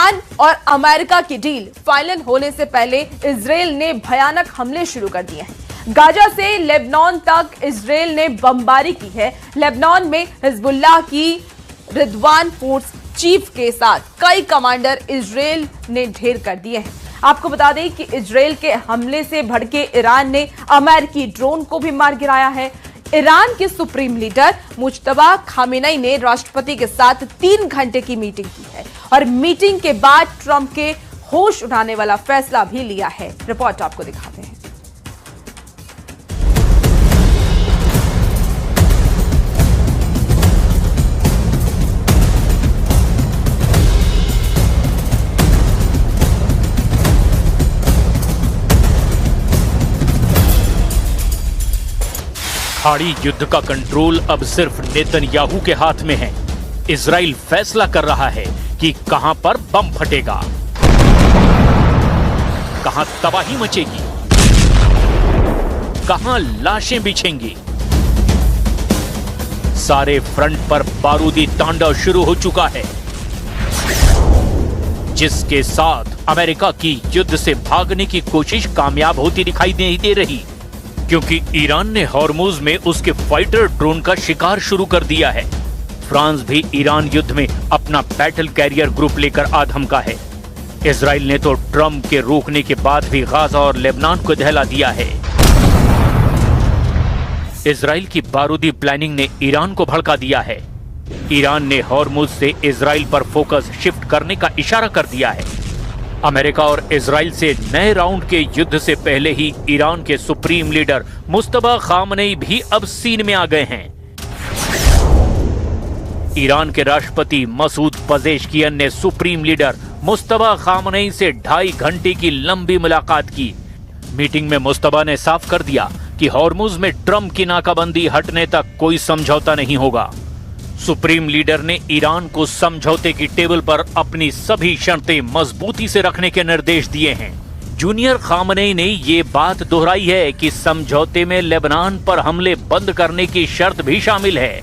Iran और America की deal final होने से पहले इजराइल ने भयानक हमले शुरू कर दिए हैं। गाजा से लेबनान तक इजराइल ने बमबारी की है। लेबनान में हिजबुल्लाह की रिदवान फोर्स चीफ के साथ कई कमांडर इजराइल ने ढेर कर दिए हैं। आपको बता दें कि इजराइल के हमले से भड़के ईरान ने अमेरिकी ड्रोन को भी मार गिराया है। ईरान के सुप्रीम लीडर मुज्तबा खामेनी ने राष्ट्रपति के साथ 3 घंटे की मीटिंग की है और मीटिंग के बाद ट्रंप के होश उड़ाने वाला फैसला भी लिया है। रिपोर्ट आपको दिखाते हैं। खाड़ी युद्ध का कंट्रोल अब सिर्फ नेतन्याहू के हाथ में है। इजराइल फैसला कर रहा है कि कहां पर बम फटेगा, कहां तबाही मचेगी, कहां लाशें बिछेंगी। सारे फ्रंट पर बारूदी तांडव शुरू हो चुका है, जिसके साथ अमेरिका की युद्ध से भागने की कोशिश कामयाब होती दिखाई नहीं दे रही, क्योंकि ईरान ने हॉर्मुज में उसके फाइटर ड्रोन का शिकार शुरू कर दिया है। फ्रांस भी ईरान युद्ध में अपना बैटल कैरियर ग्रुप लेकर आधमका है। इजराइल ने तो ट्रंप के रोकने के बाद भी गाजा और लेबनान को दहला दिया है। इजराइल की बारूदी प्लानिंग ने ईरान को भड़का दिया है। ईरान ने हॉर्मुज से इजराइल पर फोकस शिफ्ट करने का इशारा कर दिया है। अमेरिका और इजराइल से नए राउंड के युद्ध से पहले ही ईरान के सुप्रीम लीडर मुज्तबा खामेनी भी अब सीन में आ गए हैं। ईरान के राष्ट्रपति मसूद पजेश्कियन ने सुप्रीम लीडर मुज्तबा खामेनी से 2.5 घंटे की लंबी मुलाकात की। मीटिंग में मुज्तबा ने साफ कर दिया कि हॉर्मुज में ट्रंप की नाकाबंदी हटने तक कोई समझौता नहीं होगा। सुप्रीम लीडर ने ईरान को समझौते की टेबल पर अपनी सभी शर्तें मजबूती से रखने के निर्देश दिए हैं। जूनियर खामेनी ने ये बात दोहराई है कि समझौते में लेबनान पर हमले बंद करने की शर्त भी शामिल है।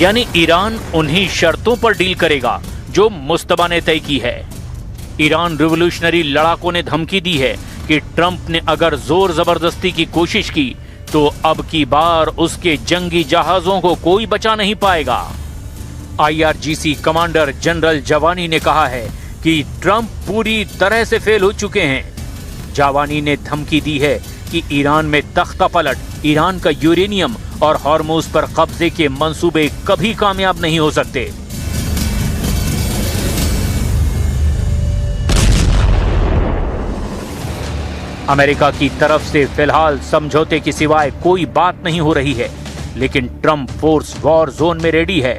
यानी ईरान उन्हीं शर्तों पर डील करेगा जो मुज्तबा ने तय की है। ईरान रिवोल्यूशनरी लड़ाकों ने धमकी दी है कि ट्रंप ने अगर जोर जबरदस्ती की कोशिश की तो अब की बार उसके जंगी जहाजों को कोई बचा नहीं पाएगा। IRGC कमांडर जनरल जावानी ने कहा है कि ट्रंप पूरी तरह से फेल हो चुके हैं। जावानी ने धमकी दी है कि ईरान में तख्ता पलट, ईरान का यूरेनियम और हॉर्मुज पर कब्जे के मंसूबे कभी कामयाब नहीं हो सकते। अमेरिका की तरफ से फिलहाल समझौते के सिवाय कोई बात नहीं हो रही है, लेकिन ट्रंप फोर्स वॉर जोन में रेडी है।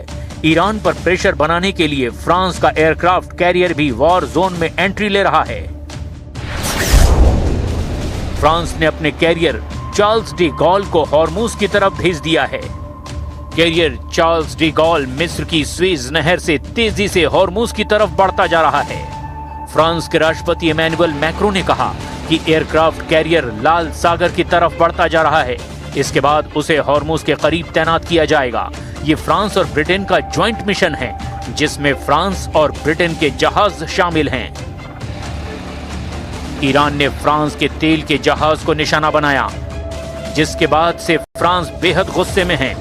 ईरान पर प्रेशर बनाने के लिए फ्रांस का एयरक्राफ्ट कैरियर भी वॉर जोन में एंट्री ले रहा है। फ्रांस ने अपने कैरियर चार्ल्स डी गॉल को हॉर्मुज की तरफ भेज दिया है। कैरियर चार्ल्स डी गॉल मिस्र की स्वेज नहर से तेजी से हॉर्मुज की तरफ बढ़ता जा रहा है। फ्रांस के राष्ट्रपति इमैनुअल मैक्रों ने कहा कि एयरक्राफ्ट कैरियर लाल सागर की तरफ बढ़ता जा रहा है। इसके बाद उसे हॉर्मुज के करीब तैनात किया जाएगा। ये फ्रांस और ब्रिटेन का ज्वाइंट मिशन है, जिसमें फ्रांस और ब्रिटेन के जहाज शामिल हैं। ईरान ने फ्रांस के तेल के जहाज को निशाना बनाया, जिसके बाद से फ्रांस बेहद गुस्से में है।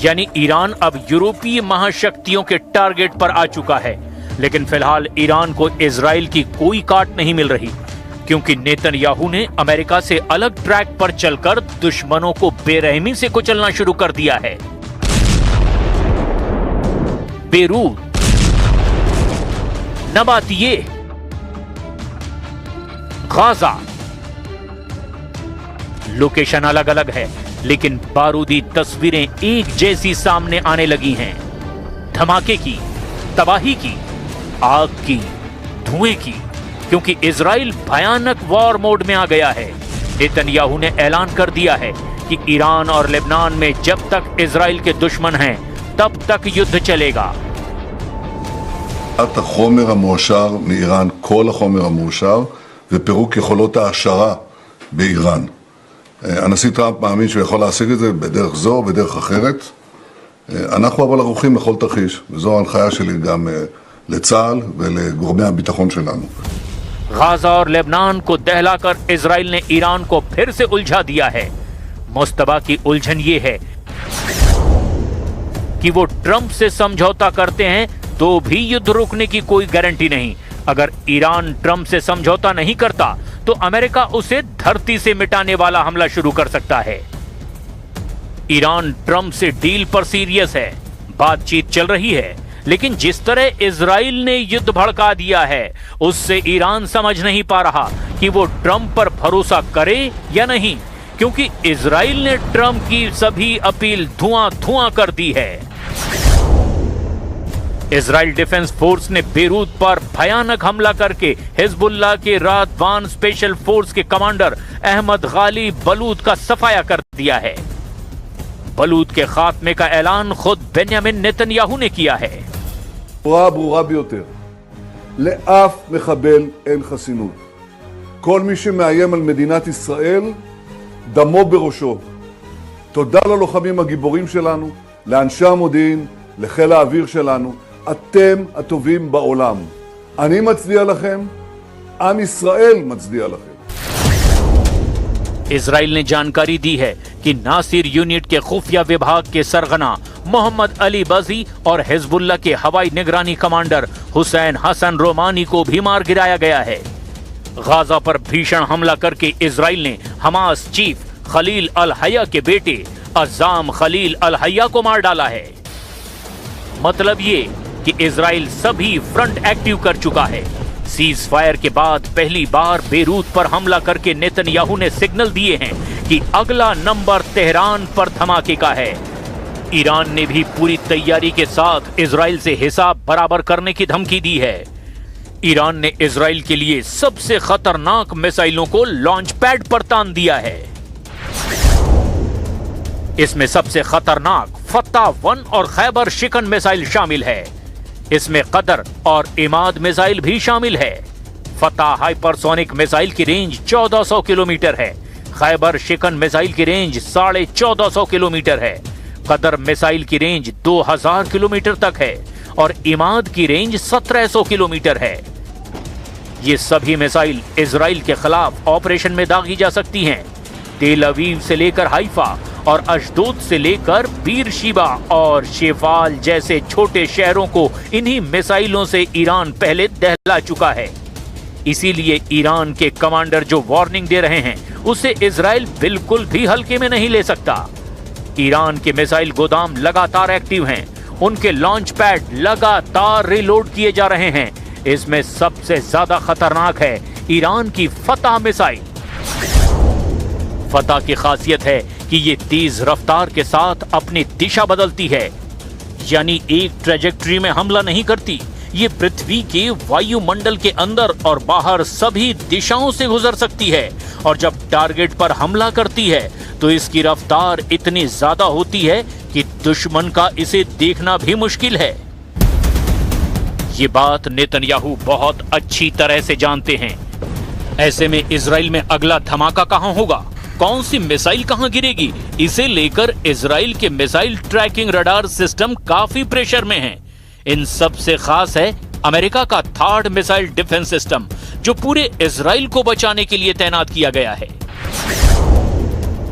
यानी ईरान अब यूरोपीय महाशक्तियों के टारगेट पर आ चुका है। लेकिन फिलहाल ईरान को इजराइल की कोई काट नहीं मिल रही, क्योंकि नेतन्याहू ने अमेरिका से अलग ट्रैक पर चलकर दुश्मनों को बेरहमी से कुचलना शुरू कर दिया है। बेरूत, नबातिये, गाजा, लोकेशन अलग अलग है, लेकिन बारूदी तस्वीरें एक जैसी सामने आने लगी हैं। धमाके की, तबाही की, आग की, धुएं की, क्योंकि इजराइल भयानक वॉर मोड में आ गया है। नेतन्याहू ने ऐलान कर दिया है कि ईरान और लेबनान में जब तक इजराइल के दुश्मन हैं तब तक युद्ध चलेगा। החומר המועשר מאיראן, כל החומר המועשר, ופירוק יכולות ההעשרה באיראן. הנשיא טראמפ מאמין שהוא יכול להשיג את זה בדרך זו או בדרך אחרת. אנחנו אבל ערוכים לכל תרחיש, וזו ההנחיה שלי גם לצה"ל ולגורמי הביטחון שלנו. गाजा और लेबनान को दहलाकर इजराइल ने ईरान को फिर से उलझा दिया है। मुस्तबा की उलझन ये है कि वो ट्रंप से समझौता करते हैं तो भी युद्ध रुकने की कोई गारंटी नहीं। अगर ईरान ट्रंप से समझौता नहीं करता तो अमेरिका उसे धरती से मिटाने वाला हमला शुरू कर सकता है। ईरान ट्रंप से डील पर सीरियस है, बातचीत चल रही है, लेकिन जिस तरह इजराइल ने युद्ध भड़का दिया है उससे ईरान समझ नहीं पा रहा कि वो ट्रंप पर भरोसा करे या नहीं, क्योंकि इजराइल ने ट्रंप की सभी अपील धुआं धुआं कर दी है। इजराइल डिफेंस फोर्स ने बेरूत पर भयानक हमला करके हिजबुल्लाह के रादवान स्पेशल फोर्स के कमांडर अहमद गाली बलूद का सफाया कर दिया है। बलूद के खात्मे का ऐलान खुद बेन्यामिन नेतन्याहू ने किया है। ברורה ביותר, לאף מחבל אין חסינות. כל מי שמאיים על מדינת ישראל, דמו בראשו. תודה ללוחמים הגיבורים שלנו, לאנשי המודיעין, לחיל האוויר שלנו. אתם הטובים בעולם. אני מצדיע לכם, עם ישראל מצדיע לכם. इजराइल ने जानकारी दी है कि नासिर यूनिट के खुफिया विभाग के सरगना मोहम्मद अली बजी और हिजबुल्लाह के हवाई निगरानी कमांडर हुसैन हसन रोमानी को भी मार गिराया गया है। गाजा पर भीषण हमला करके इजराइल ने हमास चीफ खलील अल हया के बेटे अज़ाम खलील अल हया को मार डाला है। मतलब ये कि इजराइल सभी फ्रंट एक्टिव कर चुका है। सीज फायर के बाद पहली बार बेरूत पर हमला करके नेतन्याहू ने सिग्नल दिए हैं कि अगला नंबर तेहरान पर धमाके का है। ईरान ने भी पूरी तैयारी के साथ इजराइल से हिसाब बराबर करने की धमकी दी है। ईरान ने इजराइल के लिए सबसे खतरनाक मिसाइलों को लॉन्च पैड पर तान दिया है। इसमें सबसे खतरनाक फत्ता-1 और खैबर शिकन मिसाइल शामिल है। इसमें कदर और इमाद मिसाइल भी शामिल है। फत्ता हाइपरसोनिक मिसाइल की रेंज 1400 किलोमीटर है। खैबर शिकन मिसाइल की रेंज 1450 किलोमीटर है। कदर मिसाइल की रेंज 2000 किलोमीटर तक है और इमाद की रेंज 1700 किलोमीटर है। ये सभी मिसाइल इजराइल के खिलाफ ऑपरेशन में दागी जा सकती हैं। तेल अवीव से लेकर हाइफा और अशदोद से लेकर बीरशिबा और शेफाल जैसे छोटे शहरों को इन्हीं मिसाइलों से ईरान पहले दहला चुका है। इसीलिए ईरान के कमांडर जो वार्निंग दे रहे हैं उसे इजराइल बिल्कुल भी हल्के में नहीं ले सकता। ईरान के मिसाइल गोदाम लगातार एक्टिव हैं। उनके लॉन्च पैड लगातार रिलोड किए जा रहे हैं। इसमें सबसे ज्यादा खतरनाक है ईरान की फतह मिसाइल। फतह की खासियत है कि ये तेज रफ्तार के साथ अपनी दिशा बदलती है, यानी एक ट्रैजेक्टरी में हमला नहीं करती। ये पृथ्वी के वायुमंडल के अंदर और बाहर सभी दिशाओं से गुजर सकती है और जब टारगेट पर हमला करती है तो इसकी रफ्तार इतनी ज्यादा होती है कि दुश्मन का इसे देखना भी मुश्किल है। ये बात नेतन्याहू बहुत अच्छी तरह से जानते हैं। ऐसे में इजराइल में अगला धमाका कहां होगा, कौन सी मिसाइल कहां गिरेगी, इसे लेकर इजराइल के मिसाइल ट्रैकिंग रडार सिस्टम काफी प्रेशर में हैं। इन सब से खास है अमेरिका का थार्ड मिसाइल डिफेंस सिस्टम, जो पूरे इजराइल को बचाने के लिए तैनात किया गया है।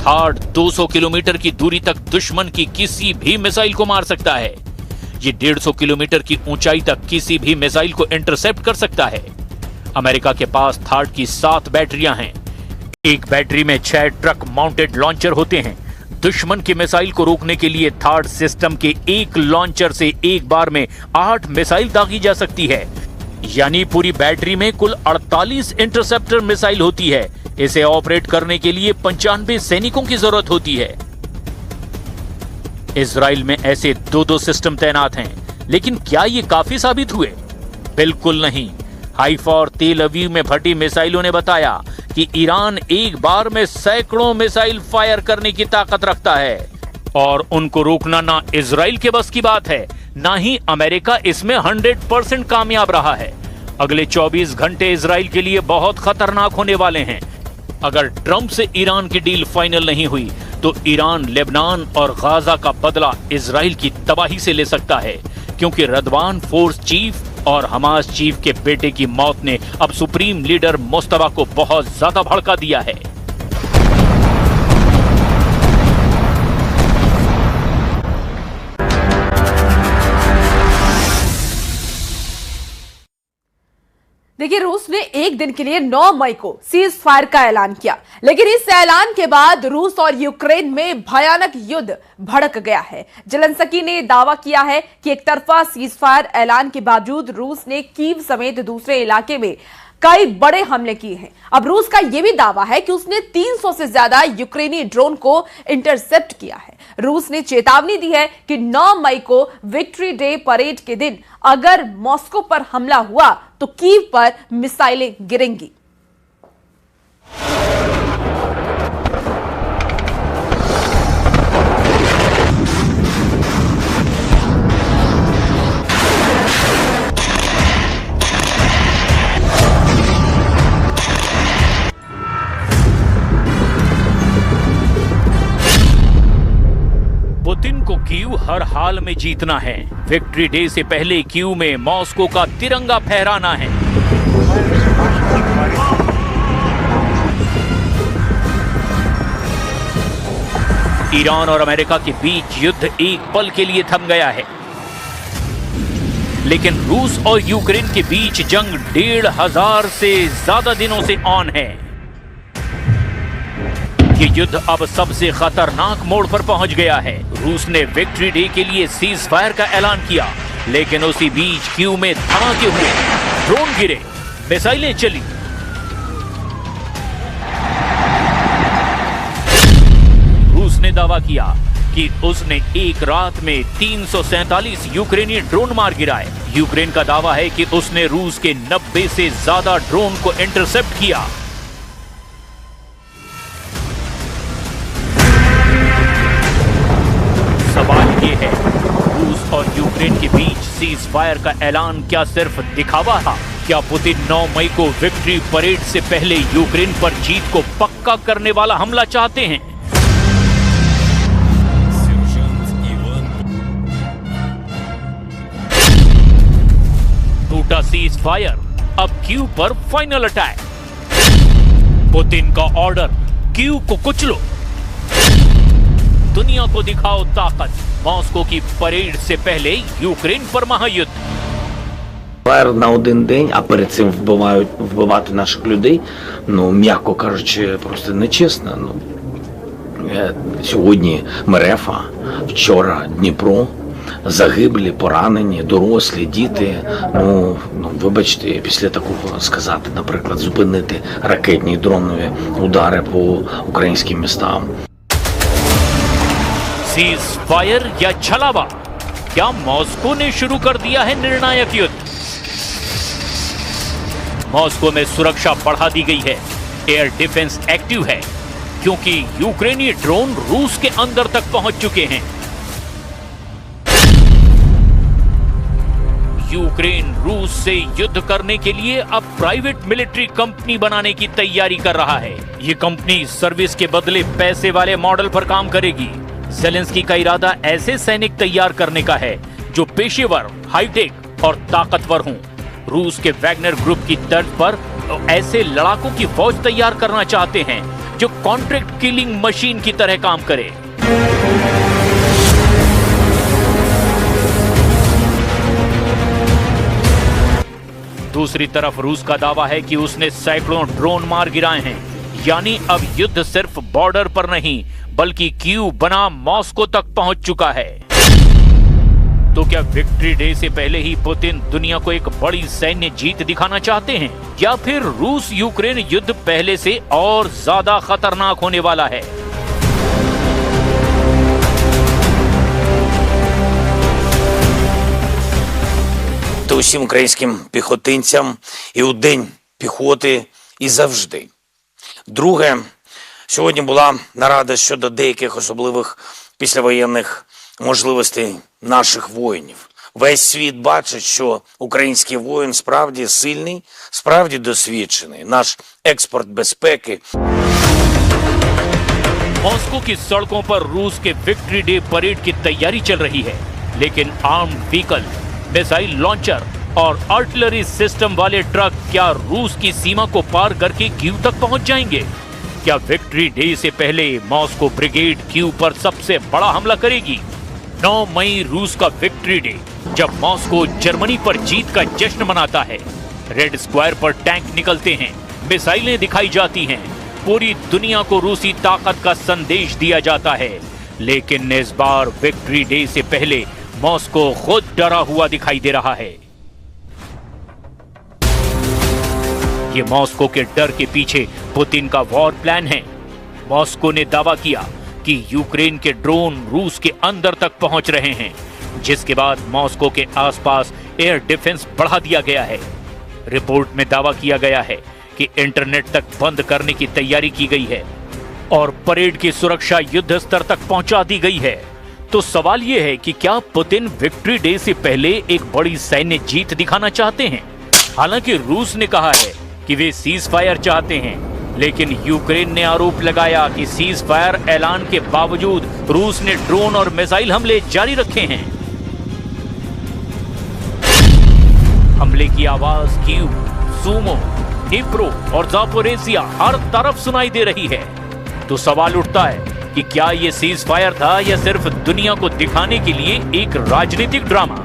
थार्ड 200 किलोमीटर की दूरी तक दुश्मन की किसी भी मिसाइल को मार सकता है। ये 150 किलोमीटर की ऊंचाई तक किसी भी मिसाइल को इंटरसेप्ट कर सकता है। अमेरिका के पास थार्ड की 7 बैटरियां हैं। एक बैटरी में 6 ट्रक माउंटेड लॉन्चर होते हैं। दुश्मन की मिसाइल को रोकने के लिए थार्ड सिस्टम के एक लॉन्चर से एक बार में 8 मिसाइल दागी जा सकती है, यानी पूरी बैटरी में कुल 48 इंटरसेप्टर मिसाइल होती है। इसे ऑपरेट करने के लिए 95 सैनिकों की जरूरत होती है। इजराइल में ऐसे 2-2 सिस्टम तैनात हैं, लेकिन क्या ये काफी साबित हुए? बिल्कुल नहीं। हाइफा और तेल अवीव में फटी मिसाइलों ने बताया कि ईरान एक बार में सैकड़ों मिसाइल फायर करने की ताकत रखता है और उनको रोकना ना इजराइल के बस की बात है, ना ही अमेरिका इसमें 100% कामयाब रहा है। अगले 24 घंटे इजराइल के लिए बहुत खतरनाक होने वाले हैं। अगर ट्रंप से ईरान की डील फाइनल नहीं हुई तो ईरान लेबनान और गाजा का बदला इजराइल की तबाही से ले सकता है, क्योंकि रदवान फोर्स चीफ और हमास चीफ के बेटे की मौत ने अब सुप्रीम लीडर मुस्तफा को बहुत ज्यादा भड़का दिया है। देखिए, रूस ने एक दिन के लिए 9 मई को सीज फायर का ऐलान किया, लेकिन इस ऐलान के बाद रूस और यूक्रेन में भयानक युद्ध भड़क गया है। जेलेंस्की ने दावा किया है कि एक तरफा सीज फायर ऐलान के बावजूद रूस ने कीव समेत दूसरे इलाके में कई बड़े हमले किए हैं। अब रूस का यह भी दावा है कि उसने 300 से ज्यादा यूक्रेनी ड्रोन को इंटरसेप्ट किया है। रूस ने चेतावनी दी है कि 9 मई को विक्ट्री डे परेड के दिन अगर मॉस्को पर हमला हुआ तो कीव पर मिसाइलें गिरेंगी। पुतिन को कीव हर हाल में जीतना है। विक्ट्री डे से पहले कीव में मॉस्को का तिरंगा फहराना है। ईरान और अमेरिका के बीच युद्ध एक पल के लिए थम गया है, लेकिन रूस और यूक्रेन के बीच जंग 1500 से ज्यादा दिनों से ऑन है। ये युद्ध अब सबसे खतरनाक मोड़ पर पहुंच गया है। रूस ने विक्ट्री डे के लिए सीज फायर का ऐलान किया, लेकिन उसी बीच कीव में धमाके हुए, ड्रोन गिरे, मिसाइलें चली। रूस ने दावा किया कि उसने एक रात में 347 यूक्रेनी ड्रोन मार गिराए। यूक्रेन का दावा है कि उसने रूस के 90 से ज्यादा ड्रोन को इंटरसेप्ट किया। सवाल ये है, रूस और यूक्रेन के बीच सीज फायर का ऐलान क्या सिर्फ दिखावा था? क्या पुतिन 9 मई को विक्ट्री परेड से पहले यूक्रेन पर जीत को पक्का करने वाला हमला चाहते हैं? टूटा सीज फायर, अब कीव पर फाइनल अटैक। पुतिन का ऑर्डर, कीव को कुचलो, दुनिया को दिखाओ ताकत। मॉस्को की परेड से пहले यूक्रेन पर महायुद्ध. Фаєр на один день, а перед цим вбивати наших людей, ну, м'яко кажучи, просто нечесно. Сьогодні Мерефа, вчора Дніпро, загиблі, поранені, дорослі, діти. Ну, вибачте, після такого сказати, наприклад, зупинити ракетні і дронові удари по українським містам. सीज फायर या छलावा, क्या मॉस्को ने शुरू कर दिया है निर्णायक युद्ध? मॉस्को में सुरक्षा बढ़ा दी गई है, एयर डिफेंस एक्टिव है, क्योंकि यूक्रेनी ड्रोन रूस के अंदर तक पहुंच चुके हैं। यूक्रेन रूस से युद्ध करने के लिए अब प्राइवेट मिलिट्री कंपनी बनाने की तैयारी कर रहा है। ये कंपनी सर्विस के बदले पैसे वाले मॉडल पर काम करेगी। ज़ेलेंस्की का इरादा ऐसे सैनिक तैयार करने का है जो पेशेवर, हाईटेक और ताकतवर हों। रूस के वैगनर ग्रुप की तर्ज पर ऐसे लड़ाकों की फौज तैयार करना चाहते हैं जो कॉन्ट्रैक्ट किलिंग मशीन की तरह काम करे। दूसरी तरफ रूस का दावा है कि उसने सैकड़ों ड्रोन मार गिराए हैं, यानी अब युद्ध सिर्फ बॉर्डर पर नहीं बल्कि कीव बना मॉस्को तक पहुंच चुका है। तो क्या विक्ट्री डे से पहले ही पुतिन दुनिया को एक बड़ी सैन्य जीत दिखाना चाहते हैं, या फिर रूस यूक्रेन युद्ध पहले से और ज्यादा खतरनाक होने वाला है? То усім українським піхотинцям і у День піхоти, і завжди. Друге, сьогодні була нарада щодо деяких особливих післявоєнних можливостей наших воїнів. Весь світ бачить, що український воїн справді сильний, справді досвідчений. Наш експорт безпеки. मॉस्को की सड़कों पर रूस के विक्ट्री डे परेड की तैयारी चल रही है, लेकिन आर्म्ड व्हीकल, मिसाइल लॉन्चर और आर्टिलरी सिस्टम वाले ट्रक क्या रूस की सीमा को पार करके कीव तक पहुंच जाएंगे? क्या विक्ट्री डे से पहले मॉस्को ब्रिगेड कीव पर सबसे बड़ा हमला करेगी? 9 मई रूस का विक्ट्री डे, जब मॉस्को जर्मनी पर जीत का जश्न मनाता है। रेड स्क्वायर पर टैंक निकलते हैं, मिसाइलें दिखाई जाती हैं, पूरी दुनिया को रूसी ताकत का संदेश दिया जाता है। लेकिन इस बार विक्ट्री डे से पहले मॉस्को खुद डरा हुआ दिखाई दे रहा है। ये मॉस्को के डर के पीछे पुतिन का वॉर प्लान है। मॉस्को ने दावा किया कि यूक्रेन के ड्रोन रूस के अंदर तक पहुंच रहे हैं, जिसके बाद मॉस्को के आसपास एयर डिफेंस बढ़ा दिया गया है। रिपोर्ट में दावा किया गया है कि इंटरनेट तक बंद करने की तैयारी की गई है और परेड की सुरक्षा युद्ध स्तर तक पहुंचा दी गई है। तो सवाल यह है कि क्या पुतिन विक्ट्री डे से पहले एक बड़ी सैन्य जीत दिखाना चाहते हैं? हालांकि रूस ने कहा है कि वे सीज फायर चाहते हैं, लेकिन यूक्रेन ने आरोप लगाया कि सीज फायर ऐलान के बावजूद रूस ने ड्रोन और मिसाइल हमले जारी रखे हैं। हमले की आवाज कीव, सूमो, डिप्रो और जापोरेजिया हर तरफ सुनाई दे रही है। तो सवाल उठता है कि क्या ये सीज फायर था या सिर्फ दुनिया को दिखाने के लिए एक राजनीतिक ड्रामा?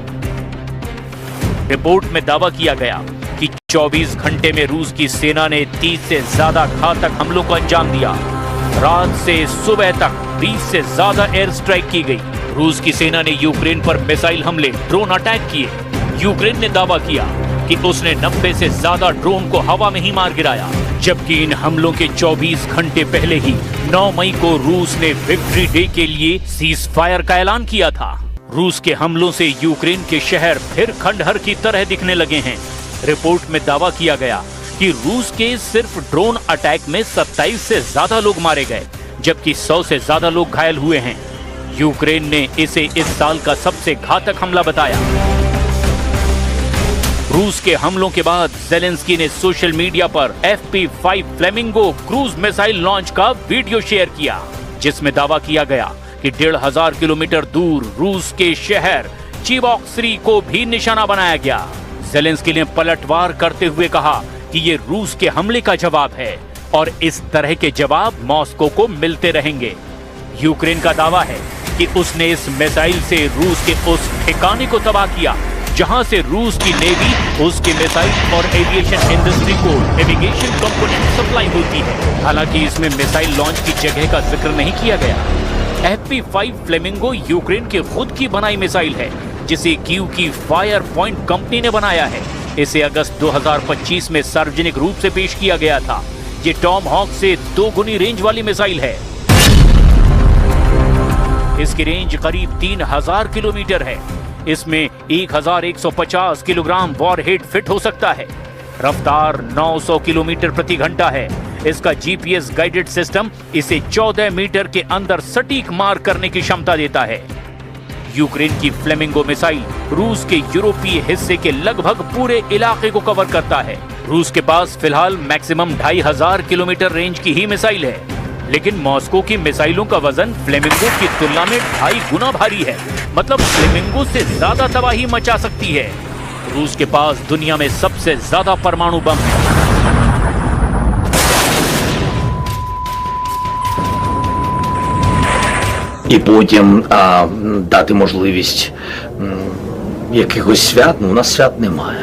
रिपोर्ट में दावा किया गया कि 24 घंटे में रूस की सेना ने 30 से ज्यादा घातक हमलों को अंजाम दिया। रात से सुबह तक 20 से ज्यादा एयर स्ट्राइक की गई। रूस की सेना ने यूक्रेन पर मिसाइल हमले, ड्रोन अटैक किए। यूक्रेन ने दावा किया कि उसने 90 से ज्यादा ड्रोन को हवा में ही मार गिराया, जबकि इन हमलों के 24 घंटे पहले ही 9 मई को रूस ने विक्ट्री डे के लिए सीज फायर का ऐलान किया था। रूस के हमलों से यूक्रेन के शहर फिर खंडहर की तरह दिखने लगे हैं। रिपोर्ट में दावा किया गया कि रूस के सिर्फ ड्रोन अटैक में 27 से ज्यादा लोग मारे गए, जबकि 100 से ज्यादा लोग घायल हुए हैं। यूक्रेन ने इसे इस साल का सबसे घातक हमला बताया। रूस के हमलों के बाद ज़ेलेंस्की ने सोशल मीडिया पर FP5 flamingo cruise missile launch का वीडियो शेयर किया, जिसमें दावा किया गया कि 1500 किलोमीटर दूर रूस के शहर चिबॉक्सरी को भी निशाना बनाया गया। ज़ेलेंस्की ने पलटवार करते हुए कहा कि ये रूस के हमले का जवाब है और इस तरह के जवाब मॉस्को को मिलते रहेंगे। यूक्रेन का दावा है कि उसने इस मिसाइल से रूस के उस ठिकाने को तबाह किया जहां से रूस की नेवी उसके मिसाइल और एविएशन इंडस्ट्री को नेविगेशन कंपोनेंट सप्लाई होती है। हालांकि इसमें मिसाइल लॉन्च की जगह का जिक्र नहीं किया गया। FP5 फ्लेमिंगो यूक्रेन की खुद की बनाई मिसाइल है, जिसे कीव की फायर पॉइंट कंपनी ने बनाया है। इसे अगस्त 2025 में सार्वजनिक रूप से पेश किया गया था। ये टॉम हॉक से 2 गुनी रेंज वाली मिसाइल है। इसकी रेंज करीब 3000 किलोमीटर है। इसमें 1150 किलोग्राम वॉरहेड फिट हो सकता है। रफ्तार 900 किलोमीटर प्रति घंटा है। इसका GPS गाइडेड सिस्टम इसे 14 मीटर के अंदर सटीक मार करने की क्षमता देता है। यूक्रेन की फ्लेमिंगो मिसाइल रूस के यूरोपीय हिस्से के लगभग पूरे इलाके को कवर करता है। रूस के पास फिलहाल मैक्सिमम 2500 किलोमीटर रेंज की ही मिसाइल है, लेकिन मॉस्को की मिसाइलों का वजन फ्लेमिंगो की तुलना में 2.5 गुना भारी है। मतलब फ्लेमिंगो से ज्यादा तबाही मचा सकती है। रूस के पास दुनिया में सबसे ज्यादा परमाणु बम है। І потім дати можливість якихось свят. Ну, у нас свят немає.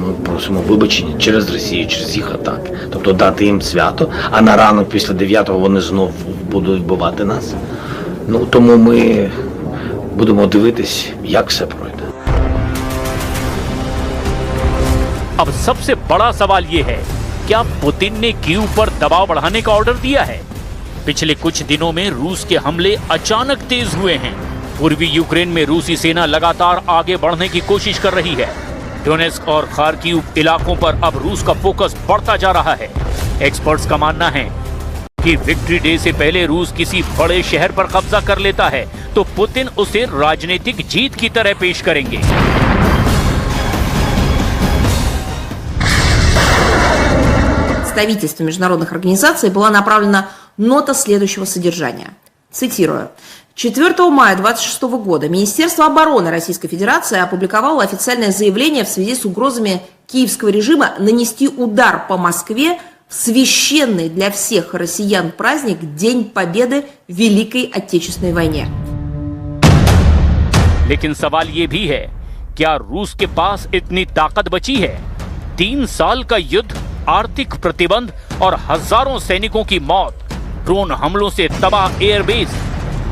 Ми просимо вибачення через Росію, через їх атаки. Тобто дати їм свято, а на ранок після 9-го вони знов будуть вбивати нас. Ну, тому ми будемо дивитись, як все пройде. अब सबसे बड़ा सवाल ये है, क्या पुतिन ने कीव पर दबाव बढ़ाने का ऑर्डर दिया है? पिछले कुछ दिनों में रूस के हमले अचानक तेज हुए हैं। पूर्वी यूक्रेन में रूसी सेना लगातार आगे बढ़ने की कोशिश कर रही है। डोनेस्क और खार्किव इलाकों पर अब रूस का फोकस बढ़ता जा रहा है। एक्सपर्ट्स का मानना है कि विक्ट्री डे से पहले रूस किसी बड़े शहर पर कब्जा कर लेता है तो पुतिन उसे राजनीतिक जीत की तरह पेश करेंगे। Представительству международных организаций была направлена нота следующего содержания. Цитирую. 4 мая 26 года Министерство обороны Российской Федерации опубликовало официальное заявление в связи с угрозами киевского режима нанести удар по Москве в священный для всех россиян праздник День Победы в Великой Отечественной войне. लेकिन सवाल ये भी है, क्या रूस के पास इतनी ताकत बची है? 3 साल का युद्ध, आर्थिक प्रतिबंध और हजारों सैनिकों की मौत, ड्रोन हमलों से तबाह एयरबेस,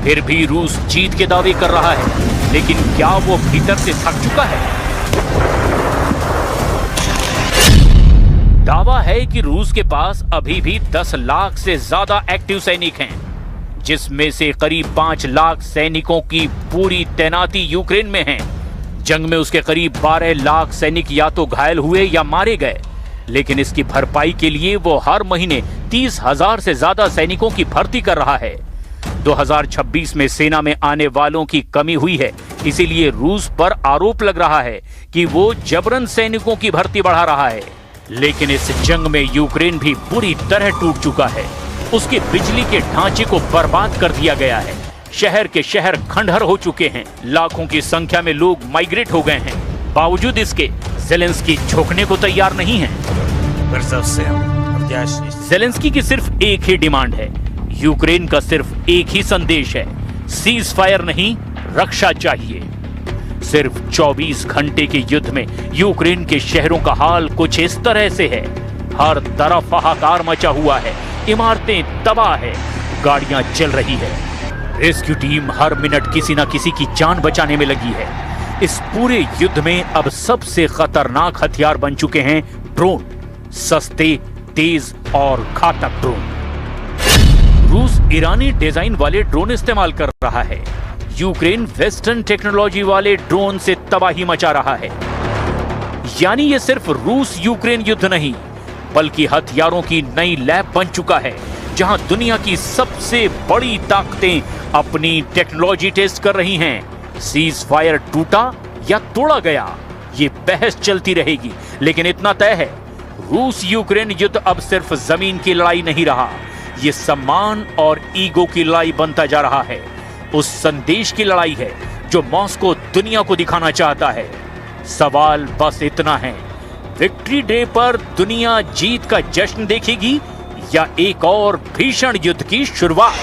फिर भी रूस जीत के दावे कर रहा है। लेकिन क्या वो भीतर से थक चुका है? दावा है कि रूस के पास अभी भी 10 लाख से ज्यादा एक्टिव सैनिक हैं, जिसमें से करीब 5 लाख सैनिकों की पूरी तैनाती यूक्रेन में है। जंग में उसके करीब 12 लाख सैनिक या तो घायल हुए या मारे गए, लेकिन इसकी भरपाई के लिए वो हर महीने 30,000 से ज्यादा सैनिकों की भर्ती कर रहा है। 2026 में सेना में आने वालों की कमी हुई है, इसीलिए रूस पर आरोप लग रहा है कि वो जबरन सैनिकों की भर्ती बढ़ा रहा है। लेकिन इस जंग में यूक्रेन भी बुरी तरह टूट चुका है। उसके बिजली के ढांचे को बर्बाद कर दिया गया है। शहर के शहर खंडहर हो चुके हैं। लाखों की संख्या में लोग माइग्रेट हो गए हैं। बावजूद इसके ज़ेलेंस्की झुकने को तैयार नहीं है। ज़ेलेंस्की की सिर्फ एक ही डिमांड है, यूक्रेन का सिर्फ एक ही संदेश है, सीज फायर नहीं, रक्षा चाहिए। सिर्फ 24 घंटे के युद्ध में यूक्रेन के शहरों का हाल कुछ इस तरह से है। हर तरफ हाहाकार मचा हुआ है, इमारतें तबाह है, गाड़ियां जल रही है। रेस्क्यू टीम हर मिनट किसी न किसी की जान बचाने में लगी है। इस पूरे युद्ध में अब सबसे खतरनाक हथियार बन चुके हैं ड्रोन, सस्ते, तेज और घातक ड्रोन। रूस ईरानी डिजाइन वाले ड्रोन इस्तेमाल कर रहा है। यूक्रेन वेस्टर्न टेक्नोलॉजी वाले ड्रोन से तबाही मचा रहा है। यानी ये सिर्फ रूस यूक्रेन युद्ध नहीं, बल्कि हथियारों की नई लैब बन चुका है, जहां दुनिया की सबसे बड़ी ताकतें अपनी टेक्नोलॉजी टेस्ट कर रही हैं। सीज फायर टूटा या तोड़ा गया, ये बहस चलती रहेगी, लेकिन इतना तय है, रूस यूक्रेन युद्ध अब सिर्फ जमीन की लड़ाई नहीं रहा, ये सम्मान और ईगो की लड़ाई बनता जा रहा है। उस संदेश की लड़ाई है जो मॉस्को दुनिया को दिखाना चाहता है। सवाल बस इतना है, विक्ट्री डे पर दुनिया जीत का जश्न देखेगी या एक और भीषण युद्ध की शुरुआत?